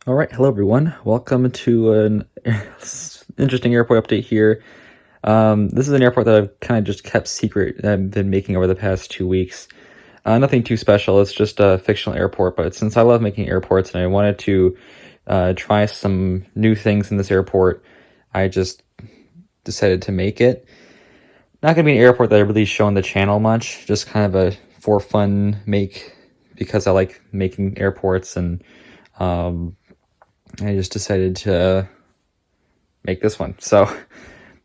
All right, hello everyone. Welcome to an interesting airport update here. This is an airport that I've kind of just kept secret that I've been making over the past 2 weeks. Nothing too special, it's just a fictional airport, but since I love making airports and I wanted to try some new things in this airport, I just decided to make it. Not going to be an airport that I really show on the channel much, just kind of a for fun make because I like making airports, and I just decided to make this one. So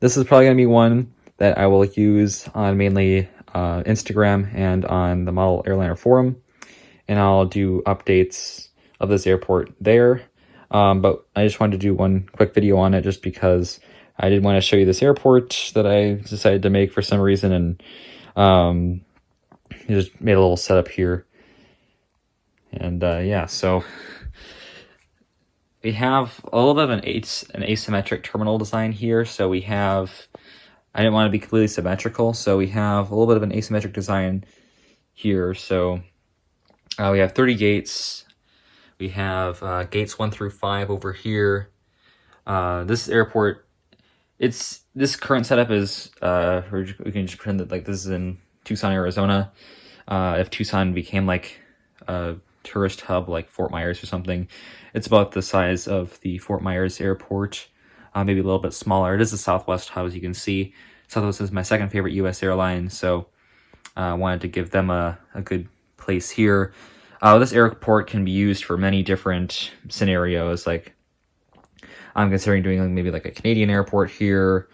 this is probably going to be one that I will use on mainly Instagram and on the Model Airliner forum, and I'll do updates of this airport there. But I just wanted to do one quick video on it just because I did want to show you this airport that I decided to make for some reason, and just made a little setup here. And yeah, so we have a little bit of an asymmetric terminal design here. So we have, I didn't want to be completely symmetrical, so we have a little bit of an asymmetric design here. So we have 30 gates. We have gates 1 through 5 over here. This airport, this current setup is, we can just pretend that like this is in Tucson, Arizona. If Tucson became like a tourist hub like Fort Myers or something, it's about the size of the Fort Myers airport, maybe a little bit smaller. It is a Southwest hub, as you can see. Southwest is my second favorite U.S. airline, so I wanted to give them a good place here. This airport can be used for many different scenarios. Like, I'm considering doing maybe like a Canadian airport here,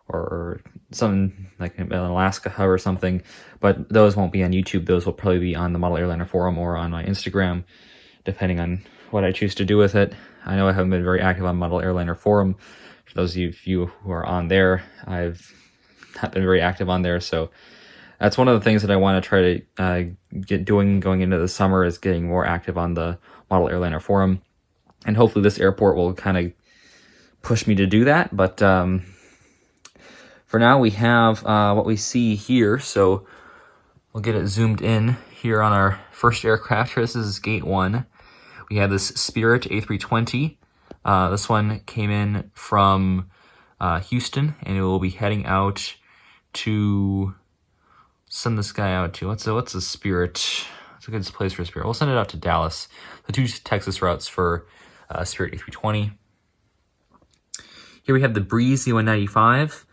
or something like an Alaska hub or something, but those won't be on YouTube. Those will probably be on the Model Airliner forum or on my Instagram, depending on what I choose to do with it. I know I haven't been very active on Model Airliner forum. For those of you who are on there, I've not been very active on there, so that's one of the things that I want to try to get doing going into the summer, is getting more active on the Model Airliner forum, and hopefully this airport will kind of push me to do that. But for now, we have what we see here. So we'll get it zoomed in here on our first aircraft. This is gate 1. We have this Spirit A320. This one came in from Houston, and it will be heading out to, send this guy out to, what's a Spirit? It's a good place for Spirit. We'll send it out to Dallas. The 2 Texas routes for Spirit A320. Here we have the Breeze E195.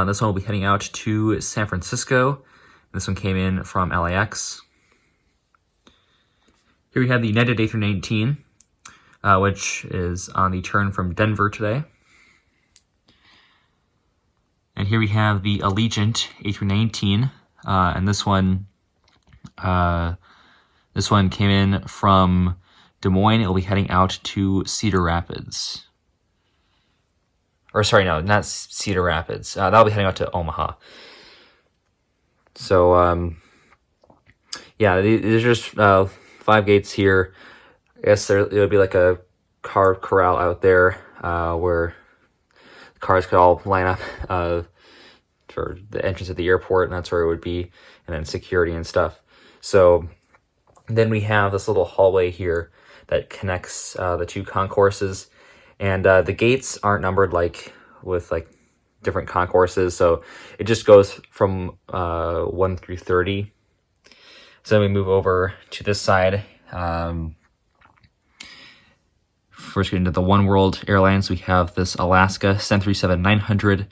This one will be heading out to San Francisco. This one came in from LAX. Here we have the United A319, which is on the turn from Denver today. And here we have the Allegiant A319, and this one came in from Des Moines. It will be heading out to Cedar Rapids. Or sorry, no, not Cedar Rapids. That'll be heading out to Omaha. So, yeah, these are just 5 gates here. I guess it'll be like a car corral out there where cars could all line up for the entrance of the airport, and that's where it would be, and then security and stuff. So then we have this little hallway here that connects the 2 concourses. And the gates aren't numbered like with like different concourses, so it just goes from 1 through 30. So then we move over to this side. First, getting into the One World Airlines, we have this Alaska 737-900,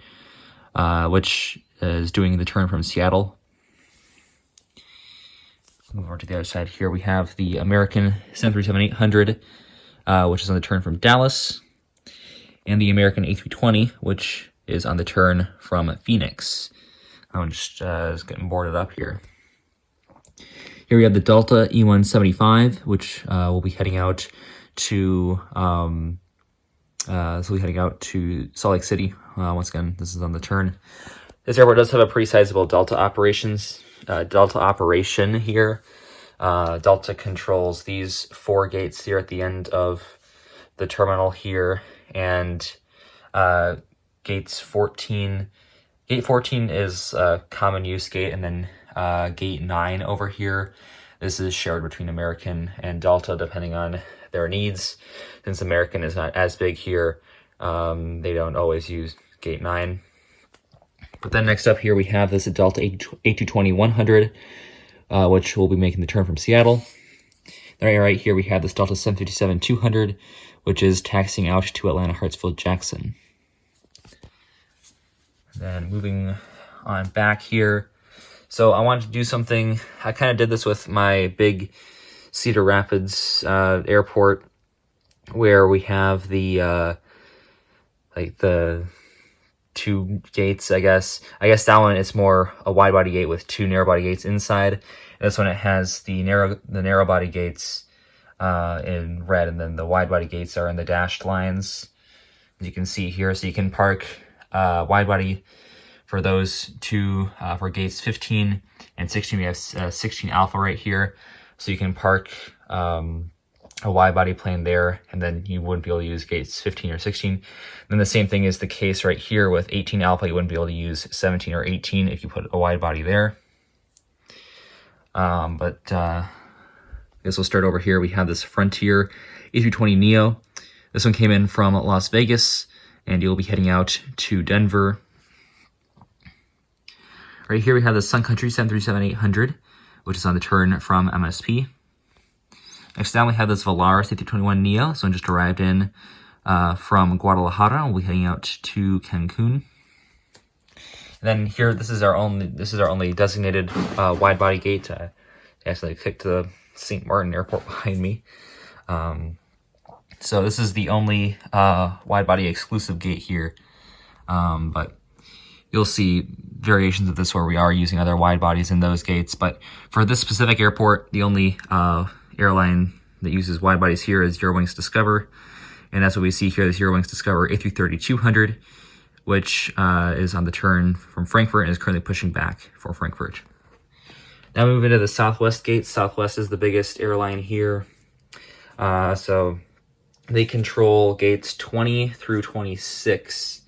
which is doing the turn from Seattle. Move over to the other side here. We have the American 737-800, which is on the turn from Dallas, and the American A320, which is on the turn from Phoenix. I'm just getting boarded up here. Here we have the Delta E175, which will be heading out to Salt Lake City. Once again, this is on the turn. This airport does have a pretty sizable Delta operation here. Delta controls these 4 gates here at the end of the terminal here, and gate 14 is a common use gate, and then gate 9 over here, this is shared between American and Delta depending on their needs. Since American is not as big here, they don't always use gate 9. But then next up here we have this Delta A220-100, which will be making the turn from Seattle. Then right here we have this Delta 757-200, which is taxiing out to Atlanta, Hartsfield, Jackson. Then moving on back here. So I wanted to do something, I kind of did this with my big Cedar Rapids airport, where we have the like the 2 gates, I guess. I guess that one it's more a wide body gate with 2 narrow body gates inside. And this one it has the narrow body gates in red, and then the wide body gates are in the dashed lines, as you can see here. So you can park wide body for those 2 for gates 15 and 16. We have 16 Alpha right here, so you can park a wide body plane there, and then you wouldn't be able to use gates 15 or 16. Then the same thing is the case right here with 18 Alpha. You wouldn't be able to use 17 or 18 if you put a wide body there. I guess we'll start over here. We have this Frontier A320neo. This one came in from Las Vegas, and you'll be heading out to Denver. Right here we have the Sun Country 737-800, which is on the turn from MSP. Next down we have this Volaris A321neo. This one just arrived in from Guadalajara. We'll be heading out to Cancun. And then here, this is our only designated wide body gate. I actually clicked the St. Martin Airport behind me. So this is the only wide body exclusive gate here. But you'll see variations of this where we are using other wide bodies in those gates. But for this specific airport, the only airline that uses wide bodies here is Eurowings Discover. And that's what we see here, this Eurowings Discover A330-200, which is on the turn from Frankfurt and is currently pushing back for Frankfurt. Now we move into the Southwest gate. Southwest is the biggest airline here. So they control gates 20 through 26.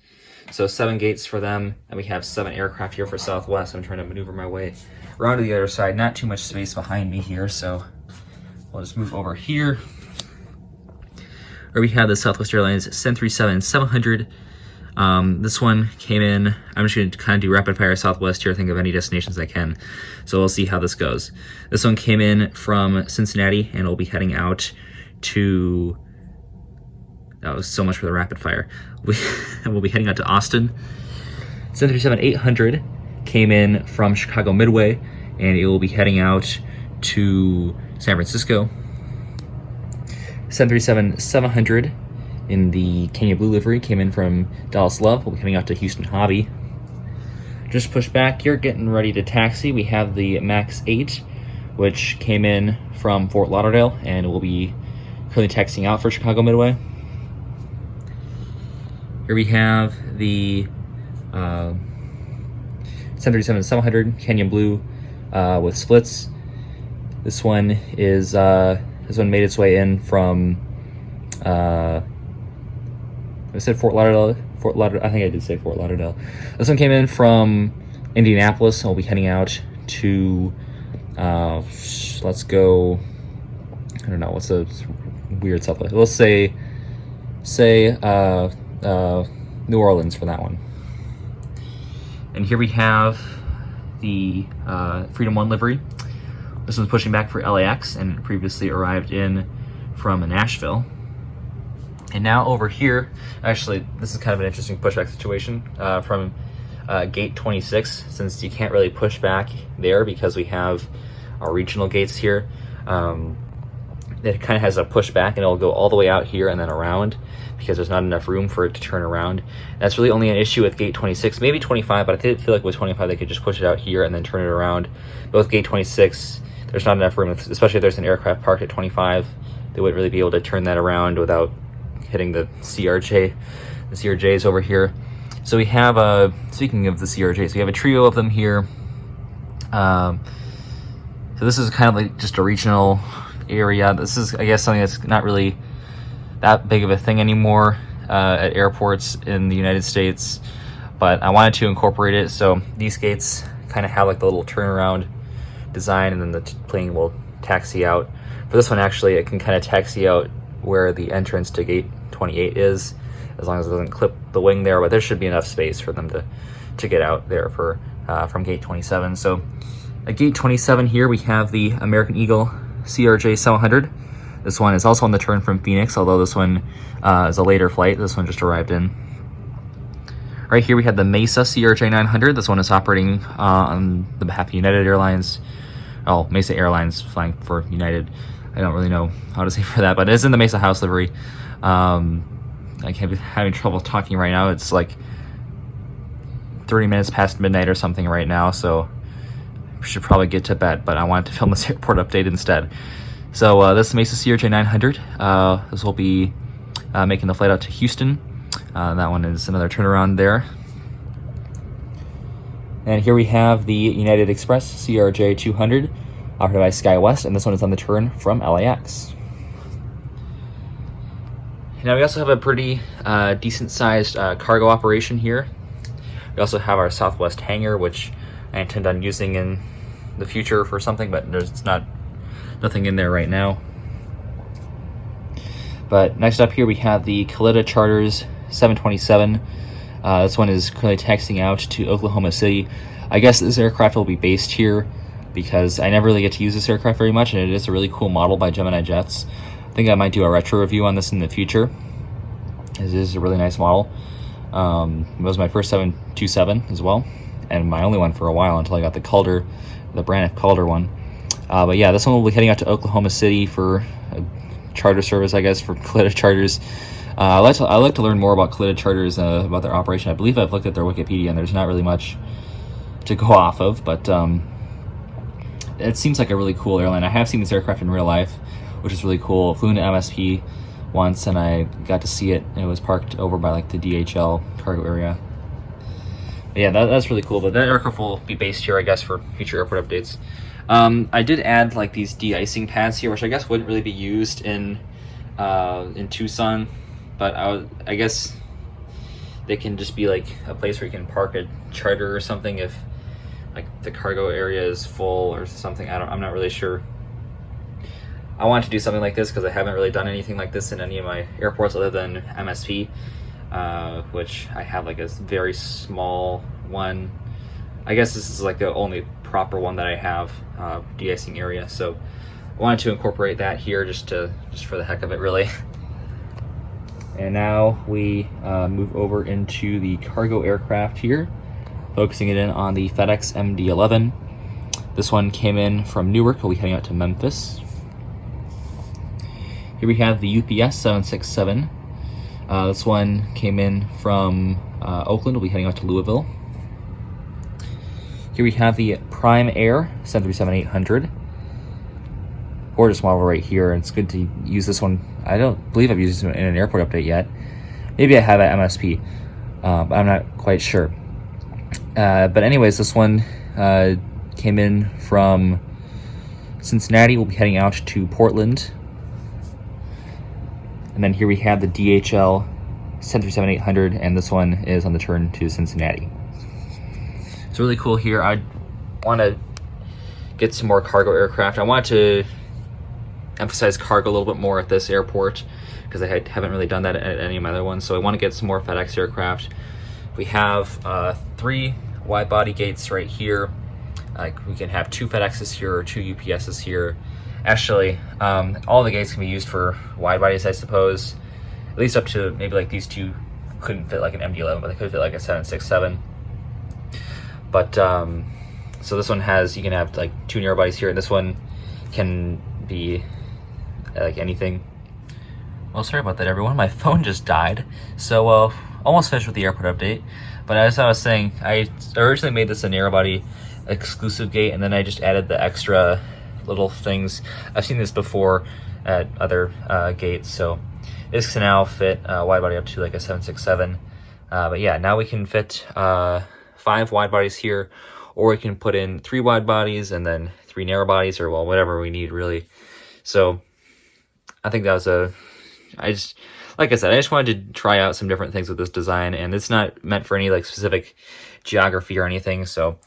So 7 gates for them, and we have 7 aircraft here for Southwest. I'm trying to maneuver my way around to the other side. Not too much space behind me here, so we'll just move over here. Where we have the Southwest Airlines 737-700. This one came in. I'm just going to kind of do rapid fire Southwest here, think of any destinations I can. So we'll see how this goes. This one came in from Cincinnati, and we'll be heading out to... That was so much for the rapid fire. We'll be heading out to Austin. 737-800 came in from Chicago Midway, and it will be heading out to San Francisco. 737-700 in the Kenya Blue livery came in from Dallas Love. We'll be heading out to Houston Hobby. Just push back here, getting ready to taxi. We have the MAX 8, which came in from Fort Lauderdale, and will be currently taxiing out for Chicago Midway. Here we have the 737-700 Canyon Blue with splits. This one made its way in from I said Fort Lauderdale. I think I did say Fort Lauderdale. This one came in from Indianapolis, and we'll be heading out to let's go. I don't know what's a weird Southwest. Let's say New Orleans for that one. And here we have the Freedom 1 livery. This one's pushing back for LAX and previously arrived in from Nashville. And now over here, actually, this is kind of an interesting pushback situation from gate 26, since you can't really push back there because we have our regional gates here. It kind of has a pushback, and it'll go all the way out here and then around because there's not enough room for it to turn around. That's really only an issue with gate 26, maybe 25, but I feel like with 25 they could just push it out here and then turn it around. But with gate 26, there's not enough room, especially if there's an aircraft parked at 25. They wouldn't really be able to turn that around without hitting the CRJs over here. So we have, speaking of the CRJs, we have a trio of them here. So this is kind of like just a regional area. This is, I guess, something that's not really that big of a thing anymore at airports in the United States, but I wanted to incorporate it. So these gates kind of have like the little turnaround design, and then the plane will taxi out. For this one, actually, it can kind of taxi out where the entrance to gate 28 is, as long as it doesn't clip the wing there, but there should be enough space for them to get out there for from gate 27. So at gate 27 here, we have the American Eagle CRJ 700. This one is also on the turn from Phoenix, although this one is a later flight. This one just arrived in. Right here we have the Mesa CRJ 900. This one is operating on the behalf of United Airlines. Oh, Mesa Airlines flying for United. I don't really know how to say for that, but it's in the Mesa House livery. I can't be having trouble talking right now. It's like 30 minutes past midnight or something right now, so I should probably get to bed, but I wanted to film this airport update instead. So this Mesa CRJ 900, this will be making the flight out to Houston. That one is another turnaround there. And here we have the United Express CRJ 200, operated by SkyWest, and this one is on the turn from LAX. Now we also have a pretty decent-sized cargo operation here. We also have our Southwest hangar, which I intend on using in the future for something, but there's nothing in there right now. But next up here we have the Kalitta Charters 727. This one is currently taxiing out to Oklahoma City. I guess this aircraft will be based here because I never really get to use this aircraft very much, and it is a really cool model by Gemini Jets. I think I might do a retro review on this in the future. It is a really nice model. It was my first 727 as well, and my only one for a while until I got the Calder, the Braniff Calder one. But yeah, this one will be heading out to Oklahoma City for a charter service, I guess, for Kalitta Charters. I'd like to learn more about Kalitta Charters, about their operation. I believe I've looked at their Wikipedia, and there's not really much to go off of, but it seems like a really cool airline. I have seen this aircraft in real life, which is really cool. I flew into MSP once, and I got to see it. It was parked over by like the DHL cargo area. But yeah, that's really cool. But that aircraft will be based here, I guess, for future airport updates. I did add like these de-icing pads here, which I guess wouldn't really be used in Tucson, but I guess they can just be like a place where you can park a charter or something if like the cargo area is full or something. I'm not really sure. I wanted to do something like this because I haven't really done anything like this in any of my airports other than MSP, which I have like a very small one. I guess this is like the only proper one that I have, de-icing area. So I wanted to incorporate that here just for the heck of it, really. And now we move over into the cargo aircraft here, focusing it in on the FedEx MD-11. This one came in from Newark. We'll be heading out to Memphis. Here we have the UPS 767. This one came in from Oakland. We'll be heading out to Louisville. Here we have the Prime Air 737-800. Gorgeous model right here. It's good to use this one. I don't believe I've used this one in an airport update yet. Maybe I have at MSP, but I'm not quite sure. But anyways, this one came in from Cincinnati. We'll be heading out to Portland. And then here we have the DHL 737-800, and this one is on the turn to Cincinnati. It's really cool here. I want to get some more cargo aircraft. I wanted to emphasize cargo a little bit more at this airport because I haven't really done that at any of my other ones. So I want to get some more FedEx aircraft. We have 3 wide body gates right here. Like we can have 2 FedExes here or 2 UPSs here. Actually, all the gates can be used for wide bodies, I suppose. At least up to maybe like these 2 couldn't fit like an MD-11, but they could fit like a 767. But so this one you can have like 2 narrow bodies here, and this one can be like anything. Well, sorry about that, everyone. My phone just died, so almost finished with the airport update. But as I was saying, I originally made this a narrow body exclusive gate, and then I just added the extra little things. I've seen this before at other gates, so this can now fit wide body up to like a 767. But yeah, now we can fit 5 wide bodies here, or we can put in 3 wide bodies and then 3 narrow bodies, or well, whatever we need really. So I think that was like I said, I just wanted to try out some different things with this design, and it's not meant for any like specific geography or anything, so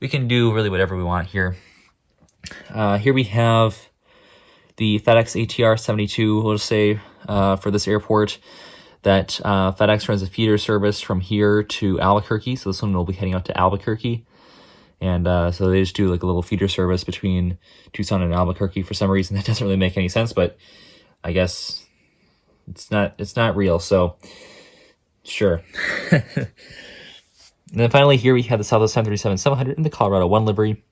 we can do really whatever we want here. Here we have the FedEx ATR 72, we'll just say for this airport, that FedEx runs a feeder service from here to Albuquerque. So this one will be heading out to Albuquerque. And so they just do like a little feeder service between Tucson and Albuquerque. For some reason, that doesn't really make any sense, but I guess it's not real. So sure. And then finally here we have the Southwest 737-700 in the Colorado 1 livery.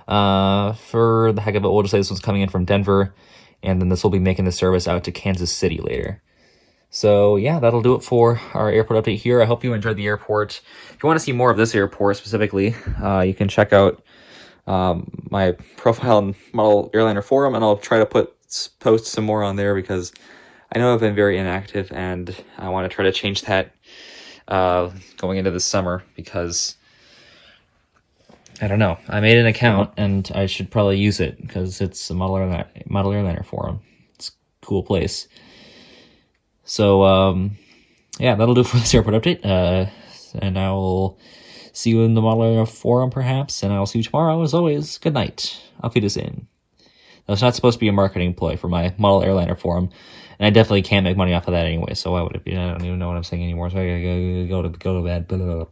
For the heck of it, we'll just say this one's coming in from Denver, and then this will be making the service out to Kansas City later. So yeah, that'll do it for our airport update here. I hope you enjoyed the airport. If you want to see more of this airport specifically, you can check out my profile and model airliner forum, and I'll try to post some more on there because I know I've been very inactive, and I want to try to change that going into the summer, because I don't know, I made an account and I should probably use it because it's a model airliner forum. It's a cool place. So yeah, that'll do it for this airport update, and I will see you in the model airliner forum perhaps, and I will see you tomorrow. As always, good night. Auf Wiedersehen. That was not supposed to be a marketing ploy for my model airliner forum, and I definitely can't make money off of that anyway, so why would it be? I don't even know what I'm saying anymore, so I gotta go to bed. Blah, blah, blah.